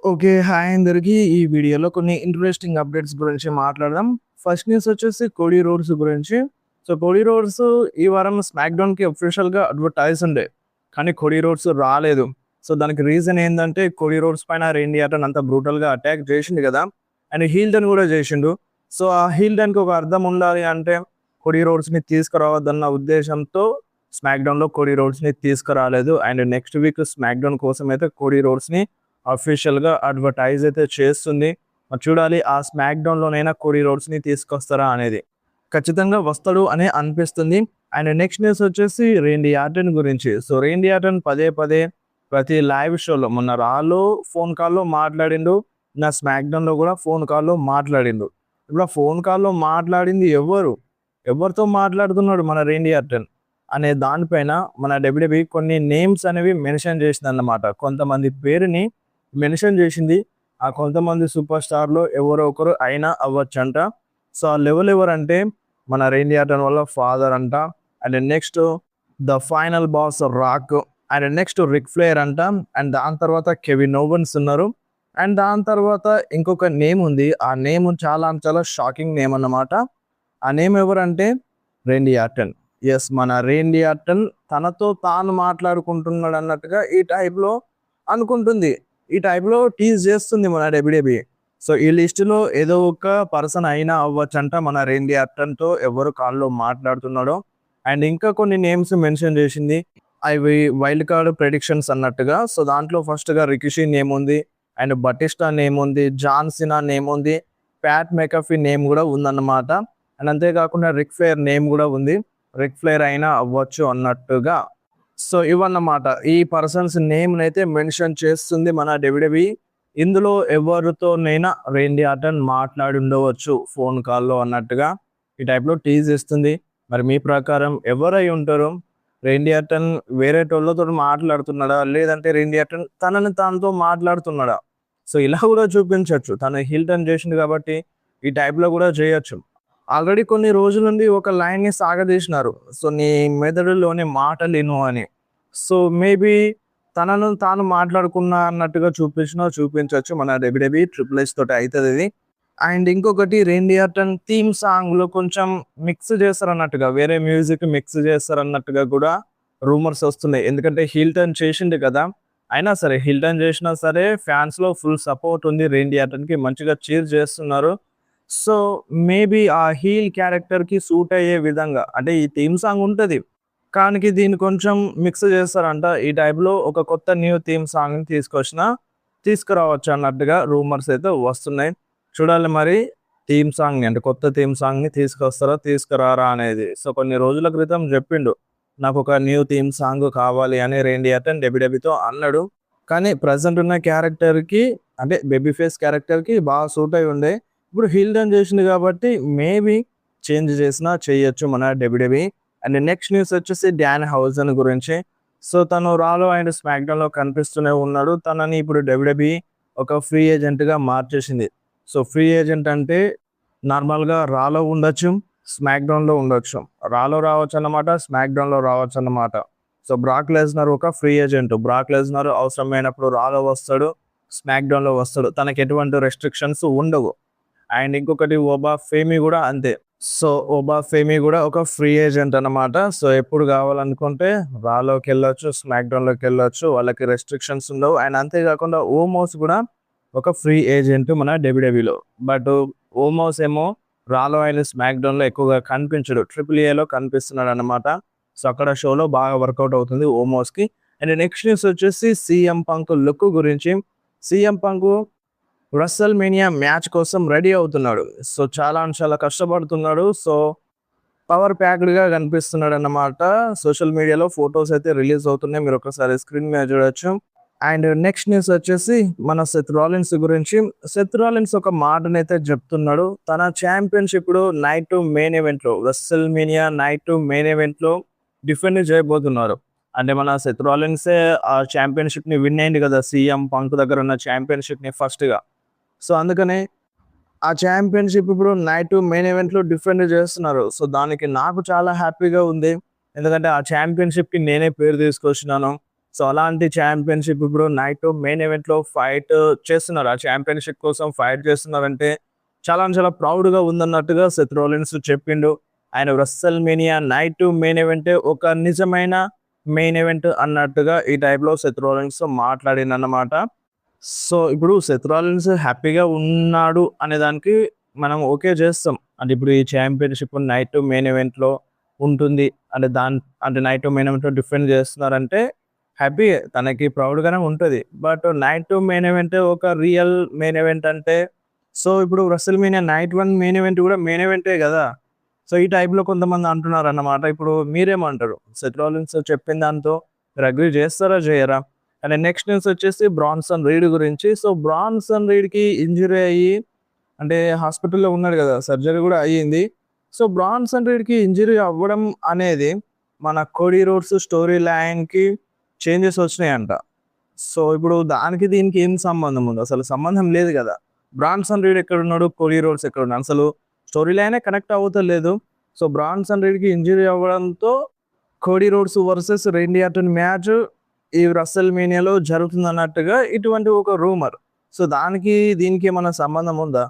Okay. Hi అందరికి. ఈ వీడియోలో కొన్ని ఇంట్రెస్టింగ్ అప్డేట్స్ గురించి మాట్లాడదాం. ఫస్ట్ న్యూస్ వచ్చేసి 'కోడీ రోడ్స్' గురించి. సో 'కోడీ రోడ్స్' ఈ వారం స్మాక్‌డౌన్‌కి అఫీషియల్‌గా అడ్వర్టైజ్ ఉండే. కానీ 'కోడీ రోడ్స్' రాలేదు. సో దానికి రీజన్ ఏందంటే 'కోడీ రోడ్స్' పైన రేండీ ఆర్టన్ అంత బ్రూటల్‌గా అటాక్ చేసిండు కదా! అండ్ హీల్ టర్న్ కూడా చేసిండు. సో ఆ హీల్ టర్న్‌కి ఒక అర్థం ఉండాలి అంటే 'కోడీ రోడ్స్‌ని' తీసుకురావద్దన్న ఉద్దేశంతో స్మాక్‌డౌన్‌లో 'కోడీ రోడ్స్‌ని' తీసుకురాలేదు. అండ్ నెక్స్ట్ వీక్ స్మాక్‌డౌన్ కోసం అయితే 'కోడీ రోడ్స్‌ని' అఫీషియల్‌గా అడ్వర్టైజ్ అయితే చేస్తుంది. మరి చూడాలి ఆ స్మాక్‌డౌన్‌లోనైనా 'కోడీ రోడ్స్‌ని' తీసుకొస్తారా అనేది. ఖచ్చితంగా వస్తాడు అనే అనిపిస్తుంది. అండ్ నెక్స్ట్ న్యూస్ వచ్చేసి 'రేండీ ఆర్టన్' గురించి. సో 'రేండీ ఆర్టన్' పదే పదే ప్రతి లైవ్ షోలో మొన్న 'రా'లో ఫోన్ కాల్‌లో మాట్లాడిండు. నా స్మాక్‌డౌన్‌లో కూడా ఫోన్ కాల్‌లో మాట్లాడిండు. ఇప్పుడు ఆ ఫోన్ కాల్‌లో మాట్లాడింది ఎవరు? ఎవరితో మాట్లాడుతున్నాడు మన 'రేండీ ఆర్టన్' అనే దానిపైన మన డబ్ల్యూడబ్ల్యూఈ కొన్ని నేమ్స్ అనేవి మెన్షన్ చేసిందన్నమాట. కొంతమంది పేరుని మెన్షన్ చేసింది. ఆ కొంతమంది సూపర్ స్టార్‌లో ఎవరో ఒకరు అయినా అవ్వచ్చంట. సో, ఆ లెవెల్ ఎవరంటే మన 'రేండీ ఆర్టన్' వాళ్ళ ఫాదర్ అంట. And next 'the final boss' 'Rock' and next 'Ric Flair' అంట. అండ్ దాని తర్వాత 'కెవిన్ ఓవెన్స్' ఉన్నారు. అండ్ దాని తర్వాత ఇంకొక నేమ్ ఉంది. ఆ నేమ్ చాలా అంటే చాలా షాకింగ్ నేమ్ అన్నమాట. ఆ నేమ్ ఎవరంటే 'రేండీ ఆర్టన్'. యెస్, మన 'రేండీ ఆర్టన్' తనతో తాను మాట్లాడుకుంటున్నాడన్నట్టుగా ఈ టైప్‌లో అనుకుంటుంది. ఈ టైప్‌లో టీజ్ చేస్తుంది మన డబ్ల్యూడబ్ల్యూఈ. సో, ఈ లిస్ట్‌లో ఏదో ఒక పర్సన్ అయినా అవ్వచ్చంట మన 'రేండీ ఆర్టన్‌తో' ఎవరు కాల్‌లో మాట్లాడుతున్నాడో. అండ్ ఇంకా కొన్ని నేమ్స్ మెన్షన్ చేసింది. అవి వైల్డ్ కార్డ్ ప్రెడిక్షన్స్ అన్నట్టుగా. సో, దాంట్లో ఫస్ట్‌గా 'రికిషీ' నేమ్ ఉంది. అండ్ 'బటిస్టా' నేమ్ ఉంది. 'జాన్ సినా' నేమ్ ఉంది. 'ప్యాట్ మెకఫీ' నేమ్ కూడా ఉందన్నమాట. అండ్ అంతేకాకుండా 'రిక్ ఫ్లేర్' నేమ్ కూడా ఉంది. 'రిక్ ఫ్లేర్' అయినా అవ్వచ్చు అన్నట్టుగా. సో, ఇవన్నమాట. ఈ పర్సన్స్ నేమ్‌నైతే మెన్షన్ చేస్తుంది మన డబ్ల్యూడబ్ల్యూఈ. ఇందులో ఎవరితోనైనా 'రేండీ ఆర్టన్' మాట్లాడుండవచ్చు ఫోన్ కాల్‌లో అన్నట్టుగా ఈ టైప్‌లో టీజ్ ఇస్తుంది. మరి మీ ప్రకారం ఎవరై ఉంటారు? 'రేండీ ఆర్టన్' వేరేటోళ్ళతోటి మాట్లాడుతున్నాడా? లేదంటే 'రేండీ ఆర్టన్' తనని తానుతో మాట్లాడుతున్నాడా? సో, ఇలా కూడా చూపించొచ్చు. తను హీల్ టర్న్ చేసిండు కాబట్టి ఈ టైప్‌లో కూడా చేయొచ్చు. ఆల్రెడీ కొన్ని రోజుల నుండి ఒక లైన్‌ని సాగదీసినారు. సో, నీ మెదడులోని మాటలిను అని. సో, మేబీ తనను తాను మాట్లాడుకున్నా అన్నట్టుగా చూపించినా చూపించొచ్చు. మన డబ్ల్యూడబ్ల్యూఈ ట్రిపుల్ హెచ్ తోటి అయితదిది. అండ్ ఇంకొకటి 'రేండీ ఆర్టన్' థీమ్ సాంగ్‌లో కొంచెం మిక్స్ చేస్తారన్నట్టుగా, వేరే మ్యూజిక్ మిక్స్ చేస్తారన్నట్టుగా కూడా రూమర్స్ వస్తున్నాయి. ఎందుకంటే హీల్ టర్న్ చేసిండు కదా! అయినా సరే హీల్ టర్న్ చేసినా సరే ఫ్యాన్స్‌లో ఫుల్ సపోర్ట్ ఉంది 'రేండీ ఆర్టన్‌కి. మంచిగా చీర్ చేస్తున్నారు. సో, మేబీ ఆ హీల్ క్యారెక్టర్‌కి సూట్ అయ్యే విధంగా అంటే ఈ థీమ్ సాంగ్ ఉంటది. కానీ దీన్ని కొంచెం మిక్స్ చేస్తారంట. ఈ టైప్‌లో ఒక కొత్త న్యూ థీమ్ సాంగ్‌ని తీసుకురావచ్చు అన్నట్టుగా రూమర్స్ అయితే వస్తున్నాయి. చూడాలి మరి థీమ్ సాంగ్‌ని అంటే కొత్త థీమ్ సాంగ్‌ని తీసుకొస్తారా? తీసుకురారా? అనేది. సో, కొన్ని రోజుల క్రితం చెప్పిండు. నాకొక న్యూ థీమ్ సాంగ్ కావాలి అని 'రేండీ ఆర్టన్' డబ్ల్యూడబ్ల్యూఈతో అన్నాడు. కానీ ప్రెజెంట్ ఉన్న క్యారెక్టర్‌కి అంటే బేబీ ఫేస్ క్యారెక్టర్‌కి బాగా సూట్ అయ్యి ఉండే. ఇప్పుడు హీల్ టర్న్ చేసిండు కాబట్టి మేబీ చేంజ్ చేసినా చేయొచ్చు మన డబ్ల్యూడబ్ల్యూఈ. అండ్ నెక్స్ట్ న్యూస్ వచ్చేసి 'డాన్ హౌజన్' గురించి. సో, తను 'రా'లో అండ్ 'స్మాక్‌డౌన్‌లో' కనిపిస్తూనే ఉన్నాడు. తనని ఇప్పుడు డబ్ల్యూడబ్ల్యూఈ ఒక ఫ్రీ ఏజెంట్‌గా మార్చేసింది. సో, ఫ్రీ ఏజెంట్ అంటే నార్మల్‌గా 'రా'లో ఉండొచ్చు, 'స్మాక్‌డౌన్‌లో' ఉండొచ్చు. 'రా'లో రావచ్చన్నమాట, 'స్మాక్‌డౌన్‌లో' రావచ్చన్నమాట. సో, 'బ్రాక్ లెస్నర్' ఒక ఫ్రీ ఏజెంట్. 'బ్రాక్ లెస్నర్' అవసరమైనప్పుడు 'రా'లో' వస్తాడు, 'స్మాక్‌డౌన్‌లో' వస్తాడు. తనకి ఎటువంటి రెస్ట్రిక్షన్స్ ఉండవు. అండ్ ఇంకొకటి 'ఓబా ఫేమి' గూడా అంతే. సో, 'ఓబా ఫేమి' గూడా ఒక ఫ్రీ ఏజెంట్ అన్నమాట. సో, ఎప్పుడు గావాలనుకుంటే 'రా'లోకెళ్ళొచ్చు, 'స్మాక్‌డౌన్‌లోకెళ్ళొచ్చు. వాళ్ళకి రెస్ట్రిక్షన్స్ ఉండవు. అండ్ అంతేగాకుండా 'ఓమోస్' గూడా ఒక ఫ్రీ ఏజెంట్ మన డబ్ల్యూడబ్ల్యూఈలో. బట్ 'ఓమోస్' ఏమో 'రా'లో అండ్ 'స్మాక్‌డౌన్‌లో' ఎక్కువగా కనిపించడు. ట్రిపుల్ ఏలో కనిపిస్తున్నాడన్నమాట. సో, అక్కడ షోలో బాగా వర్కౌట్ అవుతుంది 'ఓమోస్‌కి'. అండ్ నెక్స్ట్ న్యూస్ వచ్చేసి 'సీఎం పంక్' లుక్ గురించి. 'CM Punk' WrestleMania match కోసం రెడీ అవుతున్నాడు. సో, చాలా అంటే చాలా కష్టపడుతున్నాడు. సో, పవర్ ప్యాక్డ్‌గా కనిపిస్తున్నాడన్నమాట. సోషల్ మీడియాలో ఫోటోస్ అయితే రిలీజ్ అవుతున్నాయి. మీరు ఒకసారి స్క్రీన్ మీద చూడొచ్చు. అండ్ నెక్స్ట్ న్యూస్ వచ్చేసి మన 'సెత్ రాలిన్స్' గురించి. 'సెత్ రాలిన్స్' ఒక మాటనైతే చెప్తున్నాడు. తన చాంపియన్‌షిప్ ఇప్పుడు నైట్ 2 మెయిన్ ఈవెంట్‌లో రెసల్ మేనియా నైట్ 2 మెయిన్ ఈవెంట్‌లో డిఫెండ్ చేయబోతున్నారు. అంటే మన 'సెత్ రాలిన్సే' ఆ చాంపియన్‌షిప్‌ని విన్ అయిండు కదా! సీఎం పంక్ దగ్గర ఉన్న చాంపియన్‌షిప్‌ని ఫస్ట్‌గా. సో, అందుకనే ఆ చాంపియన్‌షిప్ ఇప్పుడు నైట్ మెయిన్ ఈవెంట్‌లో డిఫెండ్ చేస్తున్నారు. సో, దానికి నాకు చాలా హ్యాపీగా ఉంది. ఎందుకంటే ఆ చాంపియన్‌షిప్‌కి నేనే పేరు తీసుకొచ్చినాను. సో అలాంటి ఛాంపియన్షిప్ ఇప్పుడు నైట్ మెయిన్ ఈవెంట్లో ఫైట్ చేస్తున్నారు. ఆ ఛాంపియన్షిప్ కోసం ఫైట్ చేస్తున్నారంటే చాలా చాలా ప్రౌడ్గా ఉందన్నట్టుగా సెత్ రోలిన్స్ చెప్పిండు. ఆయన రస్సెల్ మేనియా నైట్ మెయిన్ ఈవెంటే ఒక నిజమైన మెయిన్ ఈవెంట్ అన్నట్టుగా ఈ టైప్లో సెత్ రోలిన్స్ మాట్లాడిందన్నమాట. సో ఇప్పుడు సెత్ రోలిన్స్ హ్యాపీగా ఉన్నాడు అనే దానికి మనం ఓకే చేస్తాం. అంటే ఇప్పుడు ఈ ఛాంపియన్షిప్ నైట్ మెయిన్ ఈవెంట్లో ఉంటుంది అంటే అంటే నైట్ మెయిన్ ఈవెంట్లో డిఫెండ్ చేస్తున్నారంటే హ్యాపీ, తనకి ప్రౌడ్గానే ఉంటుంది. బట్ నైట్ మెయిన్ ఈవెంట్ ఒక రియల్ మెయిన్ ఈవెంట్ అంటే సో ఇప్పుడు Russell mania night 1 main event కూడా మెయిన్ ఈవెంటే కదా. సో ఈ టైప్లో కొంతమంది అంటున్నారు అన్నమాట. ఇప్పుడు మీరేమంటారు? సెత్ రోలిన్స్ చెప్పిన దాంతో మీరు అగ్రీ చేస్తారా చేయరా? అండ్ నెక్స్ట్ న్యూస్ వచ్చేసి బ్రాన్సన్ రీడ్ గురించి. సో బ్రాన్సన్ రీడ్కి ఇంజరీ అయ్యి అంటే హాస్పిటల్లో ఉన్నాడు కదా, సర్జరీ కూడా అయ్యింది. సో బ్రాన్సన్ రీడ్కి ఇంజరీ అవ్వడం అనేది మన కోడీ రోడ్స్ స్టోరీ లైన్కి చేంజెస్ వచ్చినాయంట. సో ఇప్పుడు దానికి దీనికి ఏం సంబంధం ఉంది? అసలు సంబంధం లేదు కదా. బ్రాన్సన్ రీడ్ ఎక్కడ ఉన్నాడు, కోడీ రోడ్స్ ఎక్కడ ఉన్నాడు, అసలు స్టోరీ లైనే కనెక్ట్ అవ్వలేదు. సో బ్రాన్సన్ రీడ్కి ఇంజరీ అవ్వడంతో Cody Rhodes versus Randy Orton match ఈ రస్సెల్ మేనియాలో జరుగుతుంది అన్నట్టుగా ఇటువంటి ఒక రూమర్. సో దానికి దీనికి ఏమైనా సంబంధం ఉందా?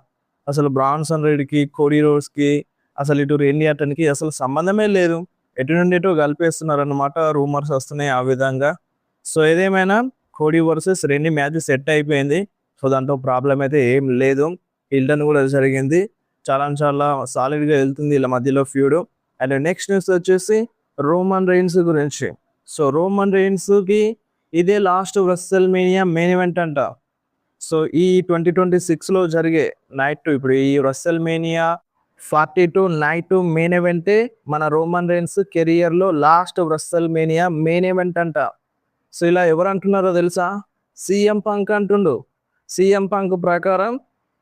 అసలు బ్రాన్సన్ రీడ్కి కోడీ రోడ్స్కి అసలు ఇటు రేండీ ఆర్టన్కి అసలు సంబంధమే లేదు. ఎటు నుండి ఎటు కలిపేస్తున్నారు అన్నమాట, రూమర్స్ వస్తున్నాయి ఆ విధంగా. సో ఏదేమైనా కోడీ వర్సెస్ రేండీ మ్యాచ్ సెట్ అయిపోయింది. సో దాంట్లో ప్రాబ్లం అయితే ఏం లేదు. హిల్టన్ కూడా జరిగింది, చాలా చాలా సాలిడ్గా వెళ్తుంది వీళ్ళ మధ్యలో ఫ్యూడ్. అండ్ నెక్స్ట్ న్యూస్ వచ్చేసి రోమన్ రెయిన్స్ గురించి. సో రోమన్ రెయిన్స్కి ఇదే last WrestleMania main event అంట. సో ఈ 2026లో జరిగే నైట్ ఇప్పుడు ఈ రస్సెల్ మేనియా 42 నైట్ మెయిన్ ఈవెంటే మన రోమన్ రెయిన్స్ కెరియర్లో last WrestleMania main event అంట. సో ఇలా ఎవరు అంటున్నారో తెలుసా? సీఎం పంక్ అంటుండు. సీఎం పంక్ ప్రకారం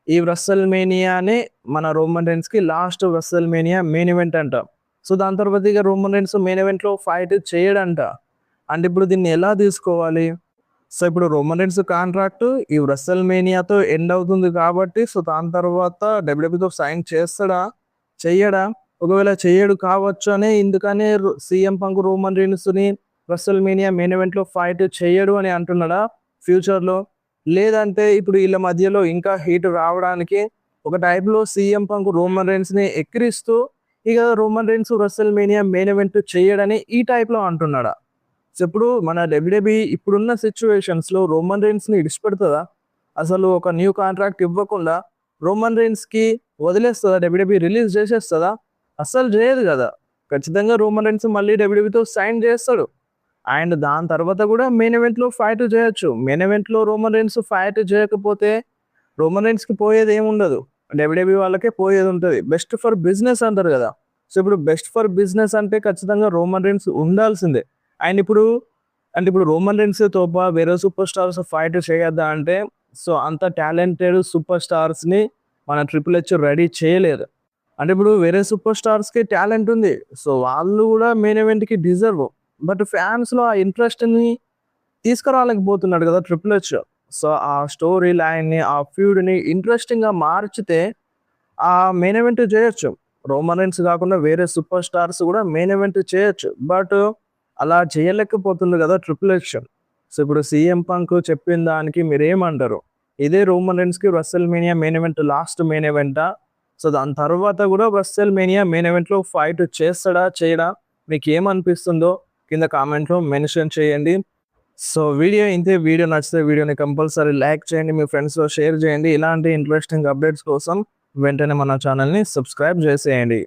ఈ రస్సెల్ మేనియానే మన రోమన్ రెయిన్స్కి last WrestleMania main event అంట. సో దాని తర్వాత ఇక రోమన్ రెయిన్స్ మెయిన్ ఈవెంట్లో ఫైట్ చేయడంట. అంటే ఇప్పుడు దీన్ని ఎలా తీసుకోవాలి? సో ఇప్పుడు రోమన్ రెయిన్స్ కాంట్రాక్ట్ ఈ రస్సెల్ మేనియాతో ఎండ్ అవుతుంది కాబట్టి సో దాని తర్వాత డబ్ల్యూడబ్ల్యూతో సైన్ చేస్తాడా చెయ్యడా? ఒకవేళ చెయ్యడు కావచ్చు అని ఇందుకనే సీఎం పంక్ రోమన్ రెయిన్స్ని రస్సెల్ మేనియా మెయిన్ ఈవెంట్లో ఫైట్ చేయడు అని అంటున్నాడా ఫ్యూచర్లో? లేదంటే ఇప్పుడు వీళ్ళ మధ్యలో ఇంకా హీట్ రావడానికి ఒక టైప్లో సీఎం పంక్ రోమన్ రెయిన్స్ని ఎక్కిరిస్తూ ఇక Roman Reigns WrestleMania main event చేయడని ఈ టైప్లో అంటున్నాడా? సో ఇప్పుడు మన డబ్ల్యూడబ్ల్యూఈ ఇప్పుడున్న సిచ్యువేషన్స్లో రోమన్ రెయిన్స్ని ఇడిచిపెడుతుందా? అసలు ఒక న్యూ కాంట్రాక్ట్ ఇవ్వకుండా రోమన్ రెయిన్స్కి వదిలేస్తుందా? డబ్ల్యూడబ్ల్యూఈ రిలీజ్ చేసేస్తుందా? అస్సలు చేయదు కదా. ఖచ్చితంగా రోమన్ రెయిన్స్ మళ్ళీ డబ్ల్యూడబ్ల్యూఈతో సైన్ చేస్తాడు. అండ్ దాని తర్వాత కూడా మెయిన్ ఈవెంట్లో ఫైట్ చేయొచ్చు. మెయిన్ ఈవెంట్లో రోమన్ రెయిన్స్ ఫైట్ చేయకపోతే రోమన్ రెయిన్స్కి పోయేది ఏముండదు, డబ్ల్యూడబ్ల్యూఈ వాళ్ళకే పోయేది ఉంటుంది. బెస్ట్ ఫర్ బిజినెస్ అంటారు కదా. సో ఇప్పుడు బెస్ట్ ఫర్ బిజినెస్ అంటే ఖచ్చితంగా రోమన్ రెయిన్స్ ఉండాల్సిందే. అండ్ ఇప్పుడు రోమన్ రెయిన్స్ తోప వేరే సూపర్ స్టార్స్ ఫైట్ చేయొద్దా అంటే సో అంత టాలెంటెడ్ సూపర్ స్టార్స్ని మన ట్రిపుల్ హెచ్ రెడీ చేయలేదు. అంటే ఇప్పుడు వేరే సూపర్ స్టార్స్కి టాలెంట్ ఉంది, సో వాళ్ళు కూడా మెయిన్ ఈవెంట్కి డిజర్వ్. బట్ ఫ్యాన్స్లో ఆ ఇంట్రెస్ట్ని తీసుకురాలేకపోతున్నాడు కదా ట్రిపుల్ హెచ్. సో ఆ స్టోరీ లైన్ని ఆ ఫ్యూడ్ని ఇంట్రెస్టింగ్గా మార్చితే ఆ మెయిన్ ఈవెంట్ చేయొచ్చు. రోమన్ రెయిన్స్ కాకుండా వేరే సూపర్ స్టార్స్ కూడా మెయిన్ ఈవెంట్ చేయొచ్చు. బట్ అలా చేయలేకపోతుంది కదా ట్రిపుల్ హెచ్. సో ఇప్పుడు సీఎం పంక్ చెప్పిన దానికి మీరేమంటారు? ఇదే రోమన్ రెయిన్స్కి WrestleMania main event last main ఈవెంటా? సో దాని తర్వాత కూడా రస్సెల్ మేనియా మెయిన్ ఈవెంట్లో ఫైట్ చేస్తాడా చేయడా? మీకు ఏమనిపిస్తుందో కింద కామెంట్లో మెన్షన్ చేయండి. సో వీడియో ఇంతే. వీడియో నచ్చితే వీడియోని కంపల్సరీ లైక్ చేయండి, మీ ఫ్రెండ్స్తో షేర్ చేయండి. ఇలాంటి ఇంట్రెస్టింగ్ అప్డేట్స్ కోసం వెంటనే మన ఛానల్ని సబ్స్క్రైబ్ చేసేయండి.